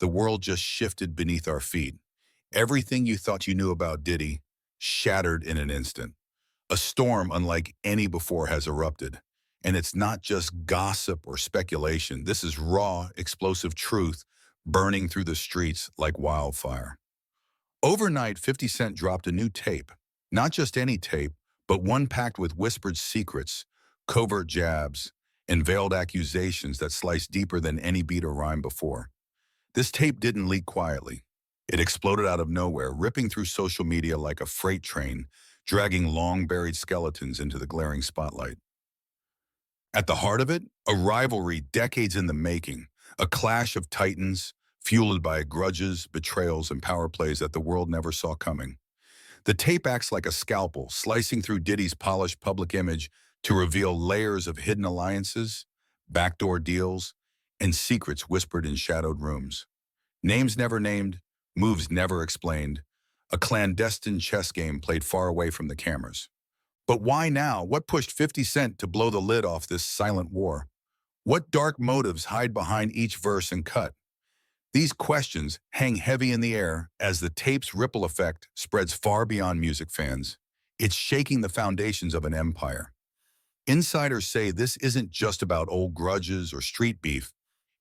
The world just shifted beneath our feet. Everything you thought you knew about Diddy shattered in an instant. A storm unlike any before has erupted. And it's not just gossip or speculation. This is raw, explosive truth burning through the streets like wildfire. Overnight, 50 Cent dropped a new tape. Not just any tape, but one packed with whispered secrets, covert jabs, and veiled accusations that slice deeper than any beat or rhyme before. This tape didn't leak quietly. It exploded out of nowhere, ripping through social media like a freight train, dragging long-buried skeletons into the glaring spotlight. At the heart of it, a rivalry decades in the making, a clash of titans, fueled by grudges, betrayals, and power plays that the world never saw coming. The tape acts like a scalpel, slicing through Diddy's polished public image to reveal layers of hidden alliances, backdoor deals, and secrets whispered in shadowed rooms. Names never named, moves never explained, a clandestine chess game played far away from the cameras. But why now? What pushed 50 Cent to blow the lid off this silent war? What dark motives hide behind each verse and cut? These questions hang heavy in the air as the tape's ripple effect spreads far beyond music fans. It's shaking the foundations of an empire. Insiders say this isn't just about old grudges or street beef.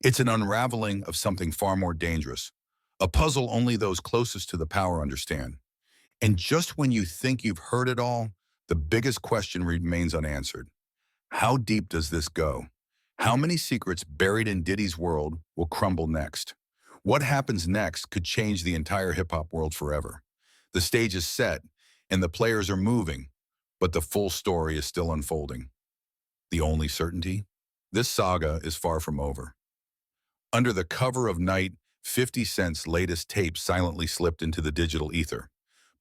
It's an unraveling of something far more dangerous, a puzzle only those closest to the power understand. And just when you think you've heard it all, the biggest question remains unanswered. How deep does this go? How many secrets buried in Diddy's world will crumble next? What happens next could change the entire hip-hop world forever. The stage is set, and the players are moving, but the full story is still unfolding. The only certainty? This saga is far from over. Under the cover of night, 50 Cent's latest tape silently slipped into the digital ether.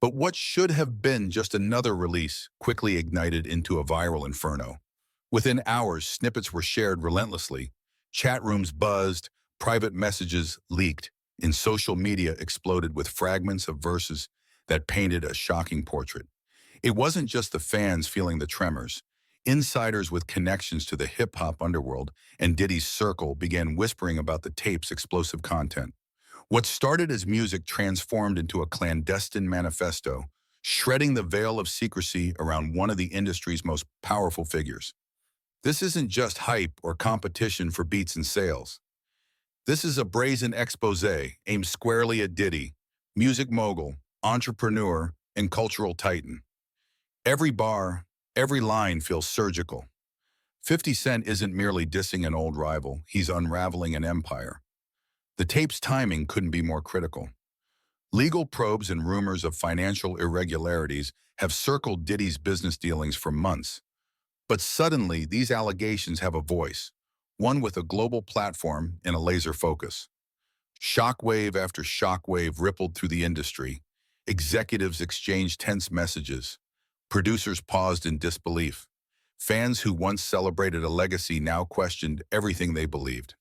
But what should have been just another release quickly ignited into a viral inferno. Within hours, snippets were shared relentlessly. Chat rooms buzzed, private messages leaked, and social media exploded with fragments of verses that painted a shocking portrait. It wasn't just the fans feeling the tremors. Insiders with connections to the hip-hop underworld and Diddy's circle began whispering about the tape's explosive content. What started as music transformed into a clandestine manifesto, shredding the veil of secrecy around one of the industry's most powerful figures. This isn't just hype or competition for beats and sales. This is a brazen expose aimed squarely at Diddy, music mogul, entrepreneur, and cultural titan. Every bar, every line feels surgical. 50 Cent isn't merely dissing an old rival, he's unraveling an empire. The tape's timing couldn't be more critical. Legal probes and rumors of financial irregularities have circled Diddy's business dealings for months. But suddenly, these allegations have a voice, one with a global platform and a laser focus. Shockwave after shockwave rippled through the industry. Executives exchanged tense messages. Producers paused in disbelief. Fans who once celebrated a legacy now questioned everything they believed.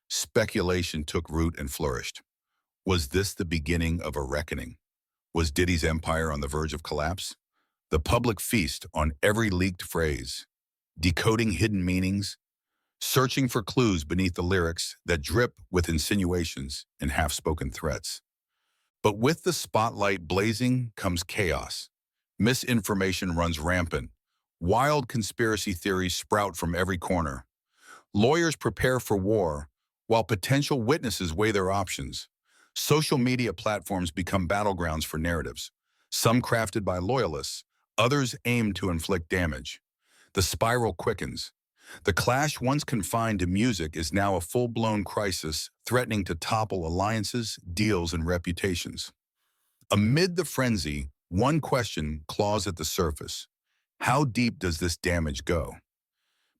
Speculation took root and flourished. Was this the beginning of a reckoning? Was Diddy's empire on the verge of collapse? The public feast on every leaked phrase, decoding hidden meanings, searching for clues beneath the lyrics that drip with insinuations and half-spoken threats. But with the spotlight blazing comes chaos. Misinformation runs rampant. Wild conspiracy theories sprout from every corner. Lawyers prepare for war, while potential witnesses weigh their options. Social media platforms become battlegrounds for narratives, some crafted by loyalists, others aimed to inflict damage. The spiral quickens. The clash once confined to music is now a full-blown crisis threatening to topple alliances, deals, and reputations. Amid the frenzy, one question claws at the surface. How deep does this damage go?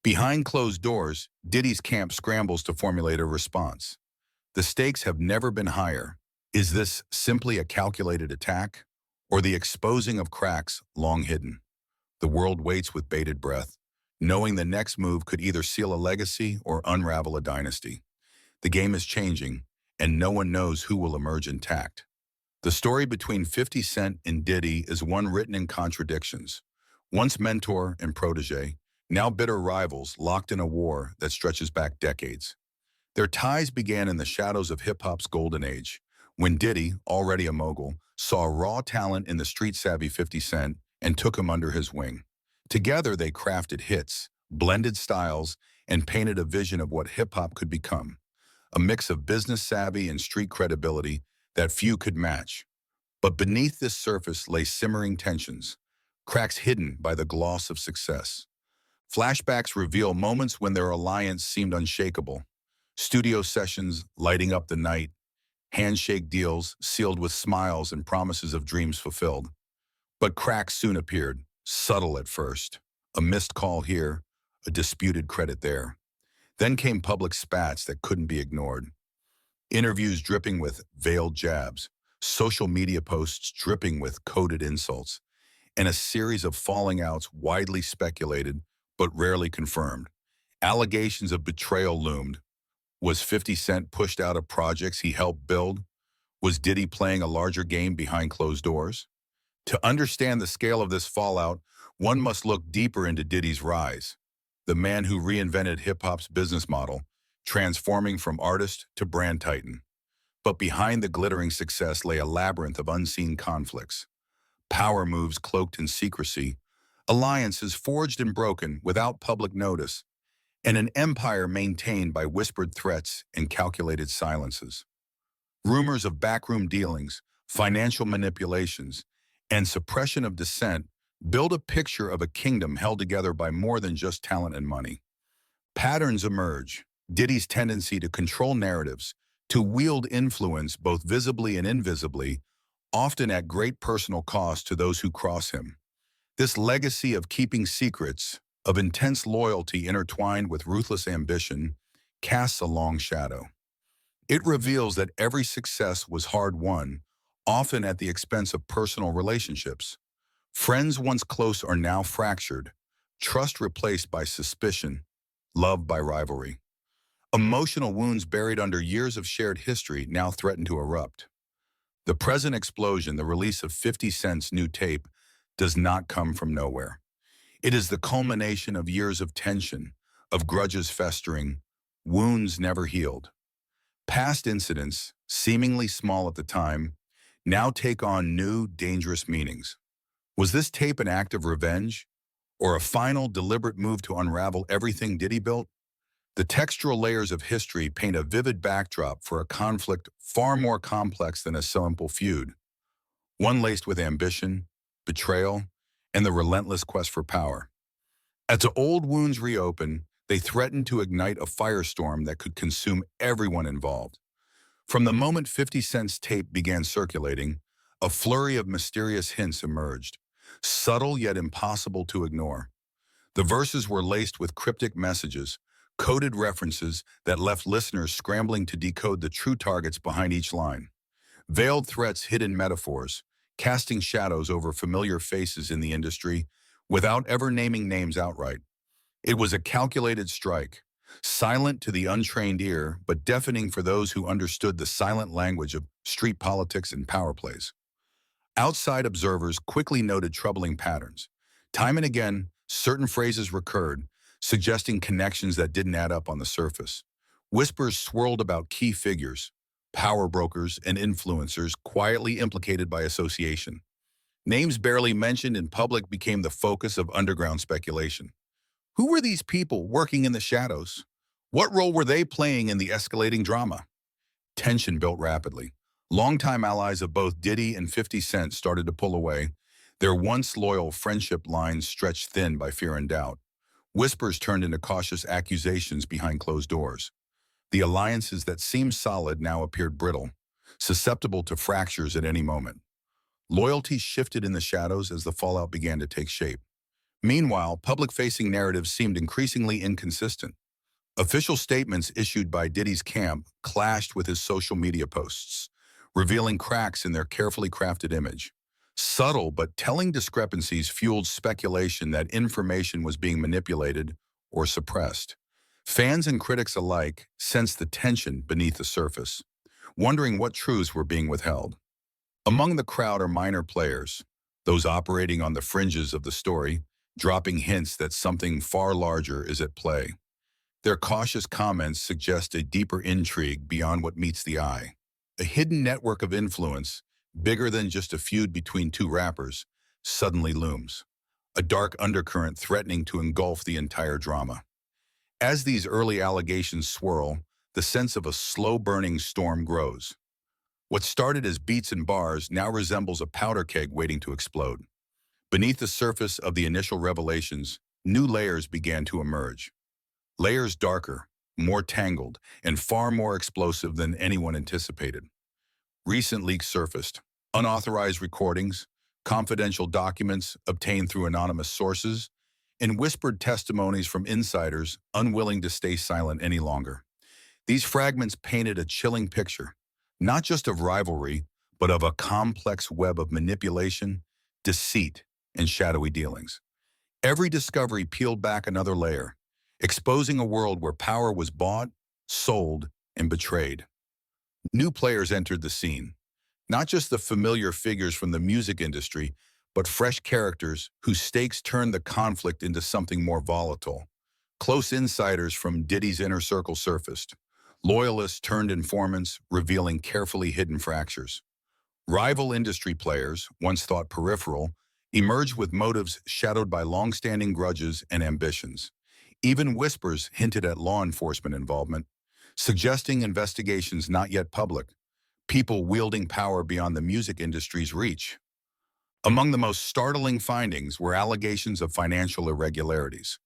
Behind closed doors, Diddy's camp scrambles to formulate a response. The stakes have never been higher. Is this simply a calculated attack, or the exposing of cracks long hidden? The world waits with bated breath, knowing the next move could either seal a legacy or unravel a dynasty. The game is changing, and no one knows who will emerge intact. The story between 50 Cent and Diddy is one written in contradictions. Once mentor and protege, now bitter rivals locked in a war that stretches back decades. Their ties began in the shadows of hip-hop's golden age, when Diddy, already a mogul, saw raw talent in the street-savvy 50 Cent and took him under his wing. Together, they crafted hits, blended styles, and painted a vision of what hip-hop could become, a mix of business savvy and street credibility that few could match. But beneath this surface lay simmering tensions, cracks hidden by the gloss of success. Flashbacks reveal moments when their alliance seemed unshakable. Studio sessions lighting up the night, handshake deals sealed with smiles and promises of dreams fulfilled. But cracks soon appeared, subtle at first. A missed call here, a disputed credit there. Then came public spats that couldn't be ignored. Interviews dripping with veiled jabs, social media posts dripping with coded insults, and a series of falling outs widely speculated but rarely confirmed. Allegations of betrayal loomed. Was 50 Cent pushed out of projects he helped build? Was Diddy playing a larger game behind closed doors? To understand the scale of this fallout, one must look deeper into Diddy's rise, the man who reinvented hip-hop's business model, transforming from artist to brand titan. But behind the glittering success lay a labyrinth of unseen conflicts. Power moves cloaked in secrecy, alliances forged and broken without public notice, and an empire maintained by whispered threats and calculated silences. Rumors of backroom dealings, financial manipulations, and suppression of dissent build a picture of a kingdom held together by more than just talent and money. Patterns emerge. Diddy's tendency to control narratives, to wield influence both visibly and invisibly, often at great personal cost to those who cross him. This legacy of keeping secrets, of intense loyalty intertwined with ruthless ambition, casts a long shadow. It reveals that every success was hard-won, often at the expense of personal relationships. Friends once close are now fractured, trust replaced by suspicion, love by rivalry. Emotional wounds buried under years of shared history now threaten to erupt. The present explosion, the release of 50 Cent's new tape, does not come from nowhere. It is the culmination of years of tension, of grudges festering, wounds never healed. Past incidents, seemingly small at the time, now take on new, dangerous meanings. Was this tape an act of revenge, or a final, deliberate move to unravel everything Diddy built? The textural layers of history paint a vivid backdrop for a conflict far more complex than a simple feud, one laced with ambition, betrayal, and the relentless quest for power. As the old wounds reopen, they threaten to ignite a firestorm that could consume everyone involved. From the moment 50 Cent's tape began circulating, a flurry of mysterious hints emerged, subtle yet impossible to ignore. The verses were laced with cryptic messages, coded references that left listeners scrambling to decode the true targets behind each line. Veiled threats hid in metaphors, casting shadows over familiar faces in the industry without ever naming names outright. It was a calculated strike, silent to the untrained ear, but deafening for those who understood the silent language of street politics and power plays. Outside observers quickly noted troubling patterns. Time and again, certain phrases recurred, suggesting connections that didn't add up on the surface. Whispers swirled about key figures, power brokers, and influencers quietly implicated by association. Names barely mentioned in public became the focus of underground speculation. Who were these people working in the shadows? What role were they playing in the escalating drama? Tension built rapidly. Longtime allies of both Diddy and 50 Cent started to pull away, their once loyal friendship lines stretched thin by fear and doubt. Whispers turned into cautious accusations behind closed doors. The alliances that seemed solid now appeared brittle, susceptible to fractures at any moment. Loyalty shifted in the shadows as the fallout began to take shape. Meanwhile, public-facing narratives seemed increasingly inconsistent. Official statements issued by Diddy's camp clashed with his social media posts, revealing cracks in their carefully crafted image. Subtle but telling discrepancies fueled speculation that information was being manipulated or suppressed. Fans and critics alike sensed the tension beneath the surface, wondering what truths were being withheld. Among the crowd are minor players, those operating on the fringes of the story, dropping hints that something far larger is at play. Their cautious comments suggest a deeper intrigue beyond what meets the eye. A hidden network of influence, bigger than just a feud between two rappers, suddenly looms, a dark undercurrent threatening to engulf the entire drama. As these early allegations swirl, the sense of a slow-burning storm grows. What started as beats and bars now resembles a powder keg waiting to explode. Beneath the surface of the initial revelations, new layers began to emerge. Layers darker, more tangled, and far more explosive than anyone anticipated. Recent leaks surfaced. Unauthorized recordings, confidential documents obtained through anonymous sources, and whispered testimonies from insiders unwilling to stay silent any longer. These fragments painted a chilling picture, not just of rivalry, but of a complex web of manipulation, deceit, and shadowy dealings. Every discovery peeled back another layer, exposing a world where power was bought, sold, and betrayed. New players entered the scene, not just the familiar figures from the music industry, but fresh characters whose stakes turned the conflict into something more volatile. Close insiders from Diddy's inner circle surfaced. Loyalists turned informants, revealing carefully hidden fractures. Rival industry players, once thought peripheral, emerged with motives shadowed by long-standing grudges and ambitions. Even whispers hinted at law enforcement involvement, suggesting investigations not yet public, people wielding power beyond the music industry's reach. Among the most startling findings were allegations of financial irregularities,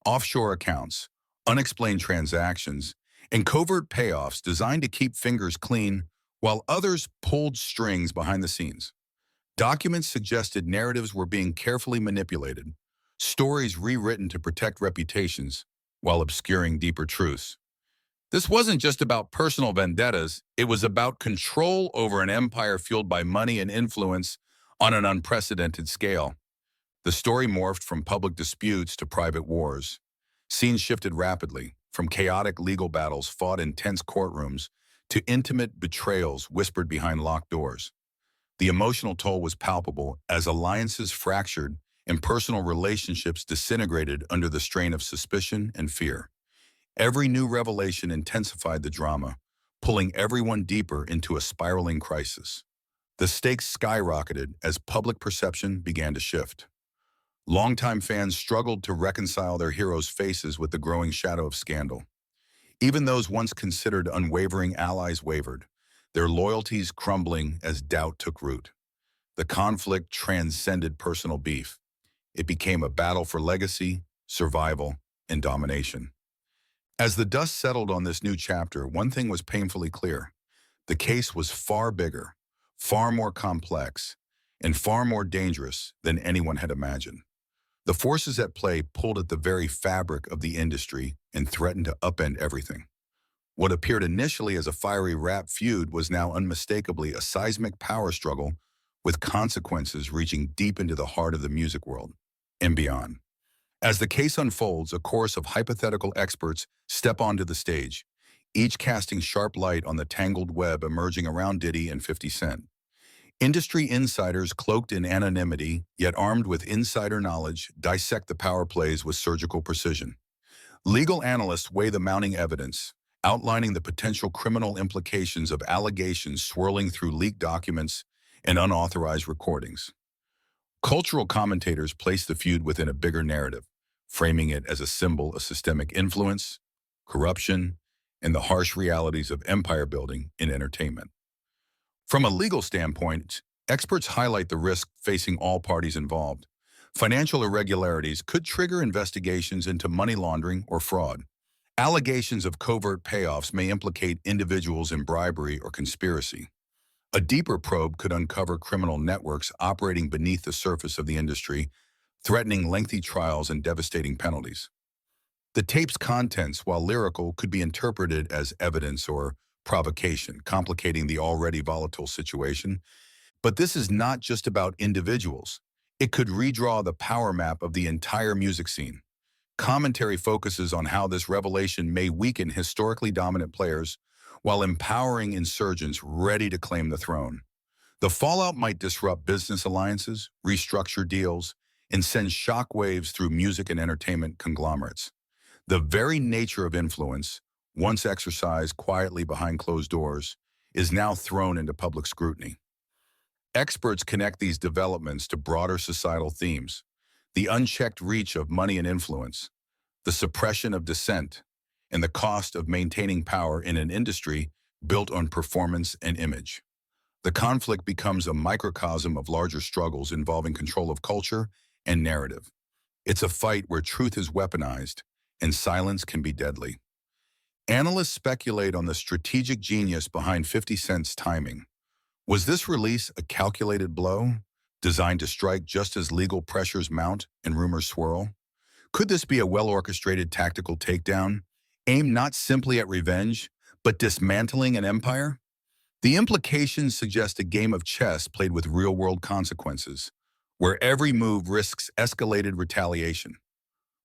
offshore accounts, unexplained transactions, and covert payoffs designed to keep fingers clean while others pulled strings behind the scenes. Documents suggested narratives were being carefully manipulated, stories rewritten to protect reputations while obscuring deeper truths. This wasn't just about personal vendettas, it was about control over an empire fueled by money and influence on an unprecedented scale. The story morphed from public disputes to private wars. Scenes shifted rapidly, from chaotic legal battles fought in tense courtrooms to intimate betrayals whispered behind locked doors. The emotional toll was palpable as alliances fractured and personal relationships disintegrated under the strain of suspicion and fear. Every new revelation intensified the drama, pulling everyone deeper into a spiraling crisis. The stakes skyrocketed as public perception began to shift. Longtime fans struggled to reconcile their heroes' faces with the growing shadow of scandal. Even those once considered unwavering allies wavered, their loyalties crumbling as doubt took root. The conflict transcended personal beef. It became a battle for legacy, survival, and domination. As the dust settled on this new chapter, one thing was painfully clear. The case was far bigger, far more complex, and far more dangerous than anyone had imagined. The forces at play pulled at the very fabric of the industry and threatened to upend everything. What appeared initially as a fiery rap feud was now unmistakably a seismic power struggle with consequences reaching deep into the heart of the music world and beyond. As the case unfolds, a chorus of hypothetical experts step onto the stage, each casting sharp light on the tangled web emerging around Diddy and 50 Cent. Industry insiders cloaked in anonymity, yet armed with insider knowledge, dissect the power plays with surgical precision. Legal analysts weigh the mounting evidence, outlining the potential criminal implications of allegations swirling through leaked documents and unauthorized recordings. Cultural commentators place the feud within a bigger narrative, framing it as a symbol of systemic influence, corruption, and the harsh realities of empire building in entertainment. From a legal standpoint, experts highlight the risk facing all parties involved. Financial irregularities could trigger investigations into money laundering or fraud. Allegations of covert payoffs may implicate individuals in bribery or conspiracy. A deeper probe could uncover criminal networks operating beneath the surface of the industry, threatening lengthy trials and devastating penalties. The tape's contents, while lyrical, could be interpreted as evidence or provocation, complicating the already volatile situation. But this is not just about individuals. It could redraw the power map of the entire music scene. Commentary focuses on how this revelation may weaken historically dominant players while empowering insurgents ready to claim the throne. The fallout might disrupt business alliances, restructure deals, and send shockwaves through music and entertainment conglomerates. The very nature of influence, once exercised quietly behind closed doors, is now thrown into public scrutiny. Experts connect these developments to broader societal themes: the unchecked reach of money and influence, the suppression of dissent, and the cost of maintaining power in an industry built on performance and image. The conflict becomes a microcosm of larger struggles involving control of culture and narrative. It's a fight where truth is weaponized and silence can be deadly. Analysts speculate on the strategic genius behind 50 Cent's timing. Was this release a calculated blow, designed to strike just as legal pressures mount and rumors swirl? Could this be a well-orchestrated tactical takedown, aimed not simply at revenge, but dismantling an empire? The implications suggest a game of chess played with real-world consequences, where every move risks escalated retaliation.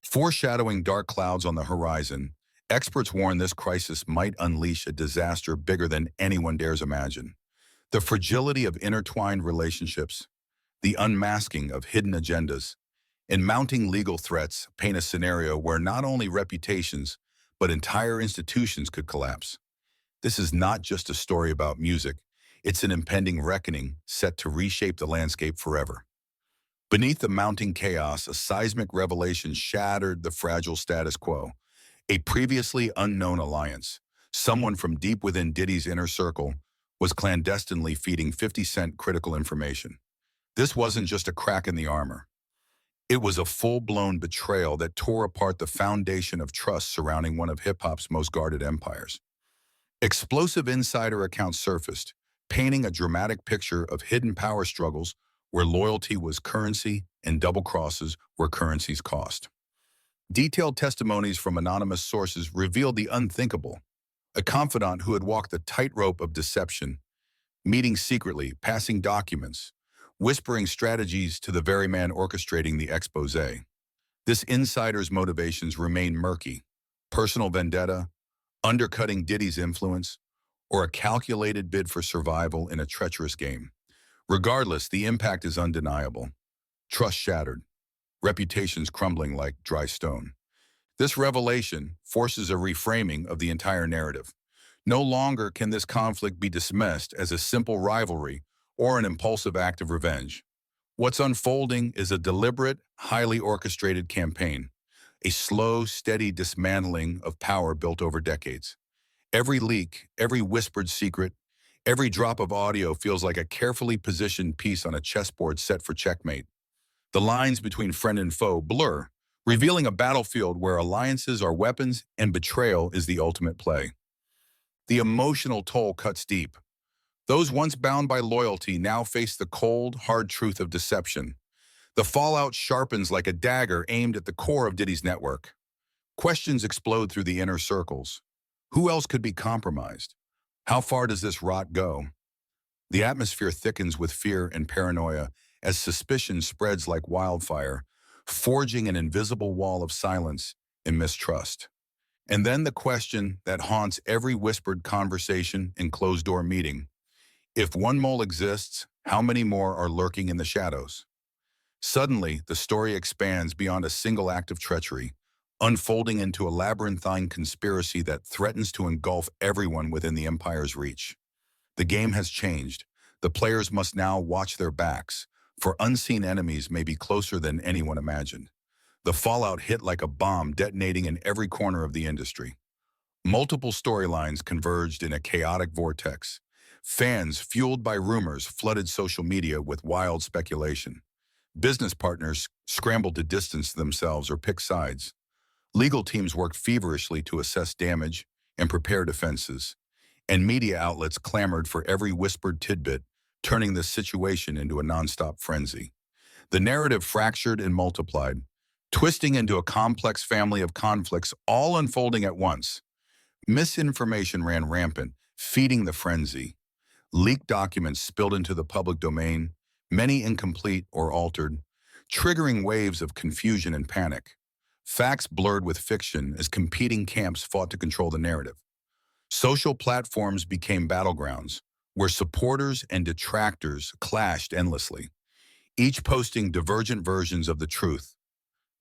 Foreshadowing dark clouds on the horizon, experts warn this crisis might unleash a disaster bigger than anyone dares imagine. The fragility of intertwined relationships, the unmasking of hidden agendas, and mounting legal threats paint a scenario where not only reputations, but entire institutions could collapse. This is not just a story about music, it's an impending reckoning set to reshape the landscape forever. Beneath the mounting chaos, a seismic revelation shattered the fragile status quo. A previously unknown alliance, someone from deep within Diddy's inner circle, was clandestinely feeding 50 Cent critical information. This wasn't just a crack in the armor. It was a full-blown betrayal that tore apart the foundation of trust surrounding one of hip-hop's most guarded empires. Explosive insider accounts surfaced, painting a dramatic picture of hidden power struggles where loyalty was currency and double crosses were currency's cost. Detailed testimonies from anonymous sources revealed the unthinkable: a confidant who had walked the tightrope of deception, meeting secretly, passing documents, whispering strategies to the very man orchestrating the expose. This insider's motivations remain murky: personal vendetta, undercutting Diddy's influence, or a calculated bid for survival in a treacherous game. Regardless, the impact is undeniable. Trust shattered, reputations crumbling like dry stone. This revelation forces a reframing of the entire narrative. No longer can this conflict be dismissed as a simple rivalry or an impulsive act of revenge. What's unfolding is a deliberate, highly orchestrated campaign, a slow, steady dismantling of power built over decades. Every leak, every whispered secret, every drop of audio feels like a carefully positioned piece on a chessboard set for checkmate. The lines between friend and foe blur, revealing a battlefield where alliances are weapons and betrayal is the ultimate play. The emotional toll cuts deep. Those once bound by loyalty now face the cold, hard truth of deception. The fallout sharpens like a dagger aimed at the core of Diddy's network. Questions explode through the inner circles. Who else could be compromised? How far does this rot go? The atmosphere thickens with fear and paranoia as suspicion spreads like wildfire, forging an invisible wall of silence and mistrust. And then the question that haunts every whispered conversation and closed-door meeting: if one mole exists, how many more are lurking in the shadows? Suddenly, the story expands beyond a single act of treachery, unfolding into a labyrinthine conspiracy that threatens to engulf everyone within the empire's reach. The game has changed. The players must now watch their backs, for unseen enemies may be closer than anyone imagined. The fallout hit like a bomb, detonating in every corner of the industry. Multiple storylines converged in a chaotic vortex. Fans, fueled by rumors, flooded social media with wild speculation. Business partners scrambled to distance themselves or pick sides. Legal teams worked feverishly to assess damage and prepare defenses. And media outlets clamored for every whispered tidbit, turning the situation into a nonstop frenzy. The narrative fractured and multiplied, twisting into a complex family of conflicts, all unfolding at once. Misinformation ran rampant, feeding the frenzy. Leaked documents spilled into the public domain, many incomplete or altered, triggering waves of confusion and panic. Facts blurred with fiction as competing camps fought to control the narrative. Social platforms became battlegrounds, where supporters and detractors clashed endlessly, each posting divergent versions of the truth.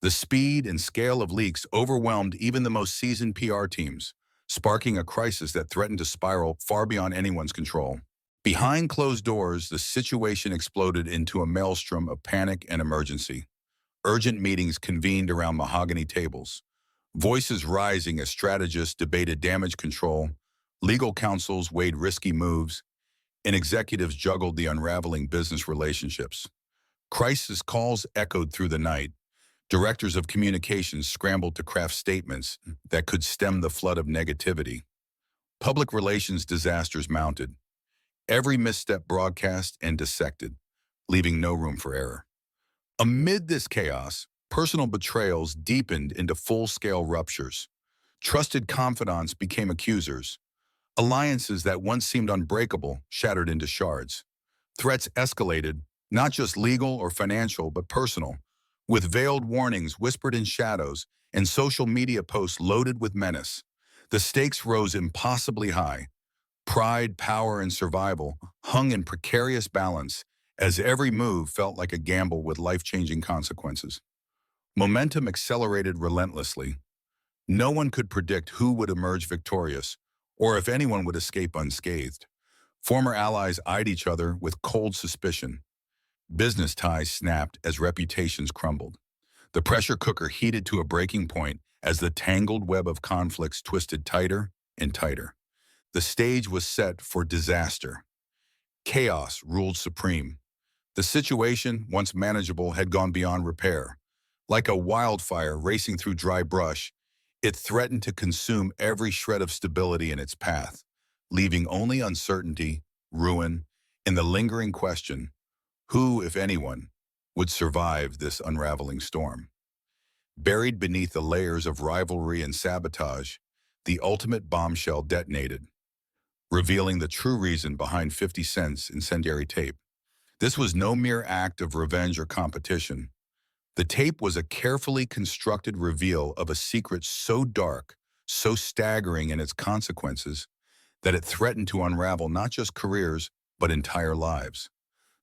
The speed and scale of leaks overwhelmed even the most seasoned PR teams, sparking a crisis that threatened to spiral far beyond anyone's control. Behind closed doors, the situation exploded into a maelstrom of panic and emergency. Urgent meetings convened around mahogany tables, voices rising as strategists debated damage control, legal counsels weighed risky moves, and executives juggled the unraveling business relationships. Crisis calls echoed through the night. Directors of communications scrambled to craft statements that could stem the flood of negativity. Public relations disasters mounted. Every misstep broadcast and dissected, leaving no room for error. Amid this chaos, personal betrayals deepened into full-scale ruptures. Trusted confidants became accusers. Alliances that once seemed unbreakable shattered into shards. Threats escalated, not just legal or financial, but personal, with veiled warnings whispered in shadows and social media posts loaded with menace. The stakes rose impossibly high. Pride, power, and survival hung in precarious balance as every move felt like a gamble with life-changing consequences. Momentum accelerated relentlessly. No one could predict who would emerge victorious, or if anyone would escape unscathed. Former allies eyed each other with cold suspicion. Business ties snapped as reputations crumbled. The pressure cooker heated to a breaking point as the tangled web of conflicts twisted tighter and tighter. The stage was set for disaster. Chaos ruled supreme. The situation, once manageable, had gone beyond repair. Like a wildfire racing through dry brush, it threatened to consume every shred of stability in its path, leaving only uncertainty, ruin, and the lingering question, who, if anyone, would survive this unraveling storm? Buried beneath the layers of rivalry and sabotage, the ultimate bombshell detonated, revealing the true reason behind 50 Cent's incendiary tape. This was no mere act of revenge or competition. The tape was a carefully constructed reveal of a secret so dark, so staggering in its consequences, that it threatened to unravel not just careers, but entire lives.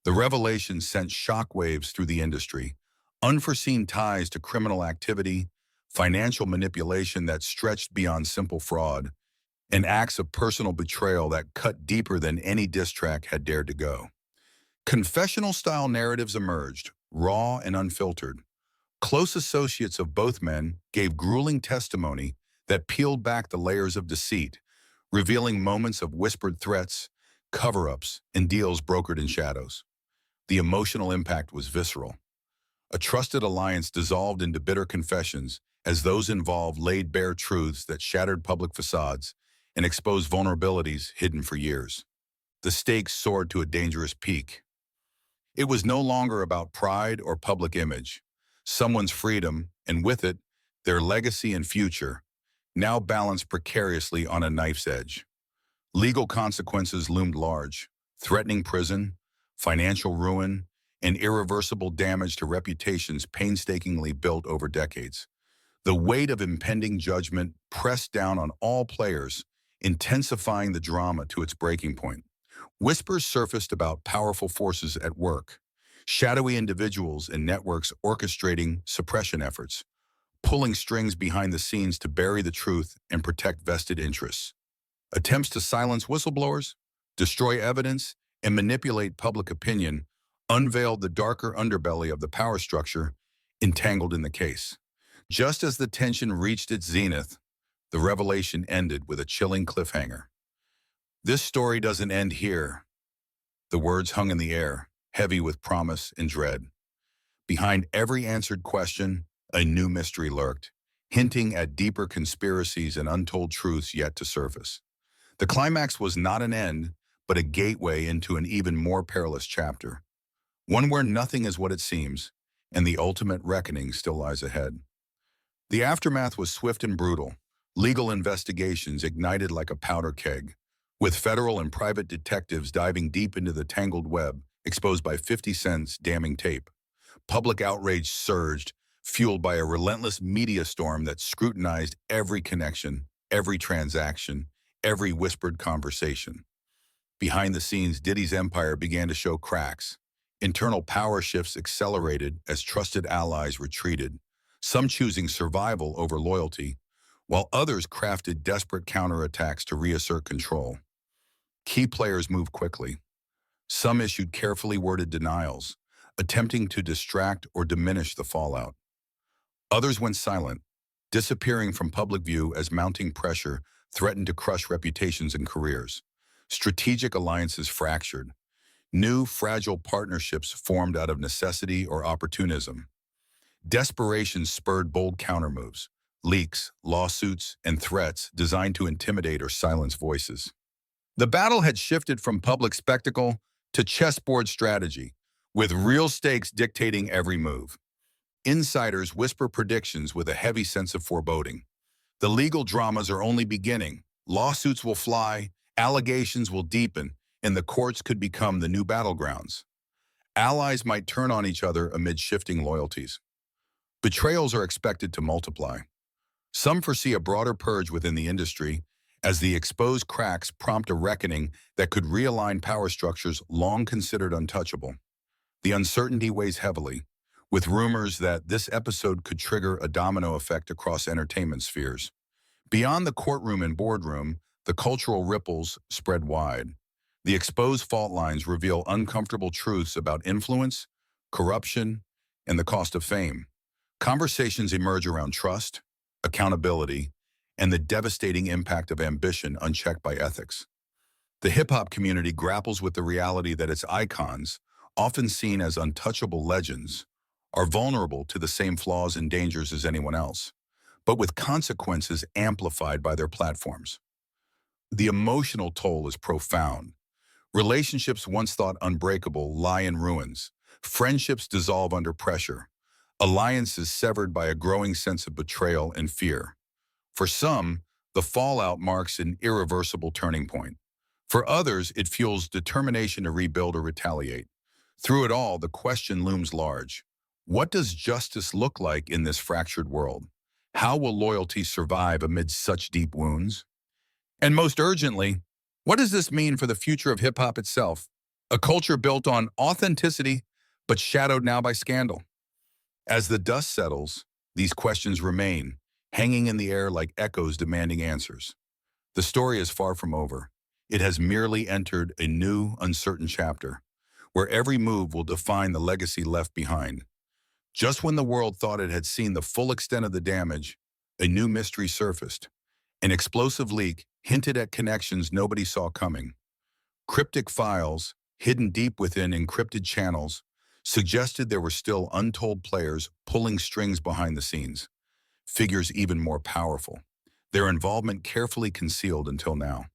The revelation sent shockwaves through the industry, unforeseen ties to criminal activity, financial manipulation that stretched beyond simple fraud, and acts of personal betrayal that cut deeper than any diss track had dared to go. Confessional-style narratives emerged, raw and unfiltered. Close associates of both men gave grueling testimony that peeled back the layers of deceit, revealing moments of whispered threats, cover-ups, and deals brokered in shadows. The emotional impact was visceral. A trusted alliance dissolved into bitter confessions as those involved laid bare truths that shattered public facades and exposed vulnerabilities hidden for years. The stakes soared to a dangerous peak. It was no longer about pride or public image. Someone's freedom, and with it, their legacy and future, now balanced precariously on a knife's edge. Legal consequences loomed large, threatening prison, financial ruin, and irreversible damage to reputations painstakingly built over decades. The weight of impending judgment pressed down on all players, intensifying the drama to its breaking point. Whispers surfaced about powerful forces at work, shadowy individuals and networks orchestrating suppression efforts, pulling strings behind the scenes to bury the truth and protect vested interests. Attempts to silence whistleblowers, destroy evidence, and manipulate public opinion unveiled the darker underbelly of the power structure entangled in the case. Just as the tension reached its zenith, the revelation ended with a chilling cliffhanger. This story doesn't end here. The words hung in the air, heavy with promise and dread. Behind every answered question, a new mystery lurked, hinting at deeper conspiracies and untold truths yet to surface. The climax was not an end, but a gateway into an even more perilous chapter. One where nothing is what it seems, and the ultimate reckoning still lies ahead. The aftermath was swift and brutal. Legal investigations ignited like a powder keg, with federal and private detectives diving deep into the tangled web exposed by 50 Cent's damning tape. Public outrage surged, fueled by a relentless media storm that scrutinized every connection, every transaction, every whispered conversation. Behind the scenes, Diddy's empire began to show cracks. Internal power shifts accelerated as trusted allies retreated. some choosing survival over loyalty, while others crafted desperate counterattacks to reassert control. Key players moved quickly. Some issued carefully worded denials, attempting to distract or diminish the fallout. Others went silent, disappearing from public view as mounting pressure threatened to crush reputations and careers. Strategic alliances fractured. New, fragile partnerships formed out of necessity or opportunism. Desperation spurred bold countermoves, leaks, lawsuits, and threats designed to intimidate or silence voices. The battle had shifted from public spectacle to chessboard strategy, with real stakes dictating every move. Insiders whisper predictions with a heavy sense of foreboding. The legal dramas are only beginning. Lawsuits will fly, allegations will deepen, and the courts could become the new battlegrounds. Allies might turn on each other amid shifting loyalties. Betrayals are expected to multiply. Some foresee a broader purge within the industry as the exposed cracks prompt a reckoning that could realign power structures long considered untouchable. The uncertainty weighs heavily, with rumors that this episode could trigger a domino effect across entertainment spheres. Beyond the courtroom and boardroom, the cultural ripples spread wide. The exposed fault lines reveal uncomfortable truths about influence, corruption, and the cost of fame. Conversations emerge around trust, accountability, and the devastating impact of ambition unchecked by ethics. The hip-hop community grapples with the reality that its icons, often seen as untouchable legends, are vulnerable to the same flaws and dangers as anyone else, but with consequences amplified by their platforms. The emotional toll is profound. Relationships once thought unbreakable lie in ruins. Friendships dissolve under pressure. Alliances severed by a growing sense of betrayal and fear. For some, the fallout marks an irreversible turning point. For others, it fuels determination to rebuild or retaliate. Through it all, the question looms large. What does justice look like in this fractured world? How will loyalty survive amid such deep wounds? And most urgently, what does this mean for the future of hip-hop itself? A culture built on authenticity, but shadowed now by scandal. As the dust settles, these questions remain, hanging in the air like echoes demanding answers. The story is far from over. It has merely entered a new, uncertain chapter, where every move will define the legacy left behind. Just when the world thought it had seen the full extent of the damage, a new mystery surfaced. An explosive leak hinted at connections nobody saw coming. Cryptic files, hidden deep within encrypted channels, suggested there were still untold players pulling strings behind the scenes, figures even more powerful, their involvement carefully concealed until now.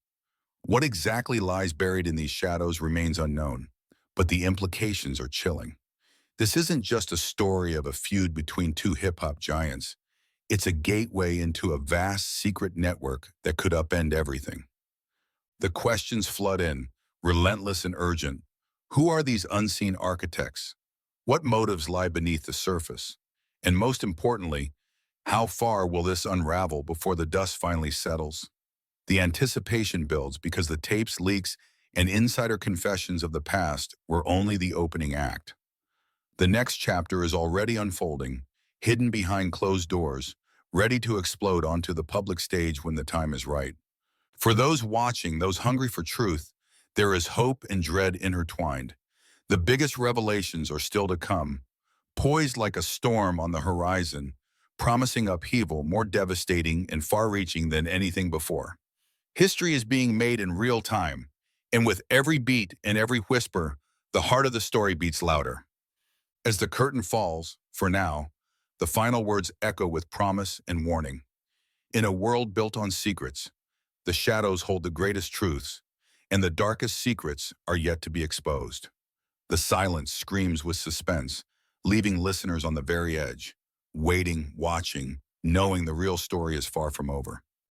What exactly lies buried in these shadows remains unknown, but the implications are chilling. This isn't just a story of a feud between two hip-hop giants. It's a gateway into a vast secret network that could upend everything. The questions flood in, relentless and urgent. Who are these unseen architects? What motives lie beneath the surface? And most importantly, how far will this unravel before the dust finally settles? The anticipation builds because the tapes, leaks, and insider confessions of the past were only the opening act. The next chapter is already unfolding, hidden behind closed doors, ready to explode onto the public stage when the time is right. For those watching, those hungry for truth, there is hope and dread intertwined. The biggest revelations are still to come, poised like a storm on the horizon, promising upheaval more devastating and far-reaching than anything before. History is being made in real time, and with every beat and every whisper, the heart of the story beats louder. As the curtain falls, for now, the final words echo with promise and warning. In a world built on secrets, the shadows hold the greatest truths, and the darkest secrets are yet to be exposed. The silence screams with suspense, leaving listeners on the very edge, waiting, watching, knowing the real story is far from over.